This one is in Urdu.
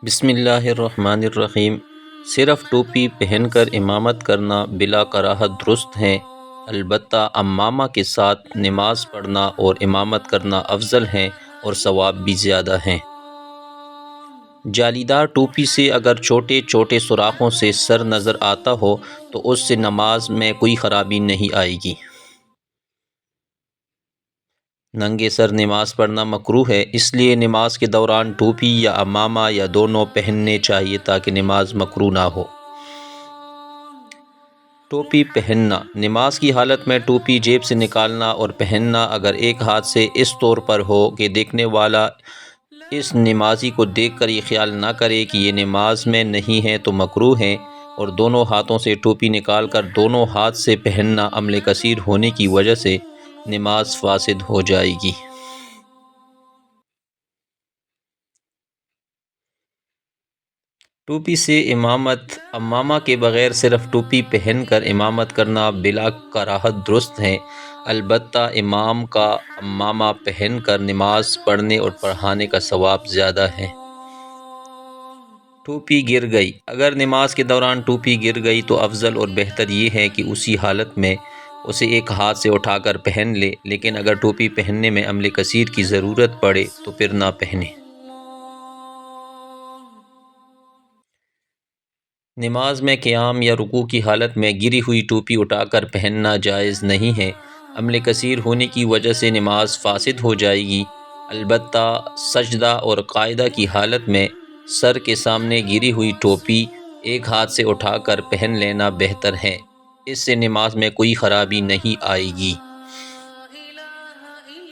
بسم اللہ الرحمن الرحیم۔ صرف ٹوپی پہن کر امامت کرنا بلا کراہت درست ہے، البتہ عمامہ کے ساتھ نماز پڑھنا اور امامت کرنا افضل ہے اور ثواب بھی زیادہ ہیں۔ جالیدار ٹوپی سے اگر چھوٹے چھوٹے سوراخوں سے سر نظر آتا ہو تو اس سے نماز میں کوئی خرابی نہیں آئے گی۔ ننگے سر نماز پڑھنا مکروہ ہے، اس لیے نماز کے دوران ٹوپی یا عمامہ یا دونوں پہننے چاہیے تاکہ نماز مکروہ نہ ہو۔ ٹوپی پہننا: نماز کی حالت میں ٹوپی جیب سے نکالنا اور پہننا اگر ایک ہاتھ سے اس طور پر ہو کہ دیکھنے والا اس نمازی کو دیکھ کر یہ خیال نہ کرے کہ یہ نماز میں نہیں ہے تو مکروہ ہے، اور دونوں ہاتھوں سے ٹوپی نکال کر دونوں ہاتھ سے پہننا عمل کثیر ہونے کی وجہ سے نماز فاسد ہو جائے گی۔ ٹوپی سے امامت: عمامہ کے بغیر صرف ٹوپی پہن کر امامت کرنا بلا کراہت درست ہے، البتہ امام کا عمامہ پہن کر نماز پڑھنے اور پڑھانے کا ثواب زیادہ ہے۔ ٹوپی گر گئی: اگر نماز کے دوران ٹوپی گر گئی تو افضل اور بہتر یہ ہے کہ اسی حالت میں اسے ایک ہاتھ سے اٹھا کر پہن لے، لیکن اگر ٹوپی پہننے میں عمل کثیر کی ضرورت پڑے تو پھر نہ پہنے۔ نماز میں قیام یا رکوع کی حالت میں گری ہوئی ٹوپی اٹھا کر پہننا جائز نہیں ہے، عمل کثیر ہونے کی وجہ سے نماز فاسد ہو جائے گی، البتہ سجدہ اور قاعدہ کی حالت میں سر کے سامنے گری ہوئی ٹوپی ایک ہاتھ سے اٹھا کر پہن لینا بہتر ہے، اس سے نماز میں کوئی خرابی نہیں آئے گی۔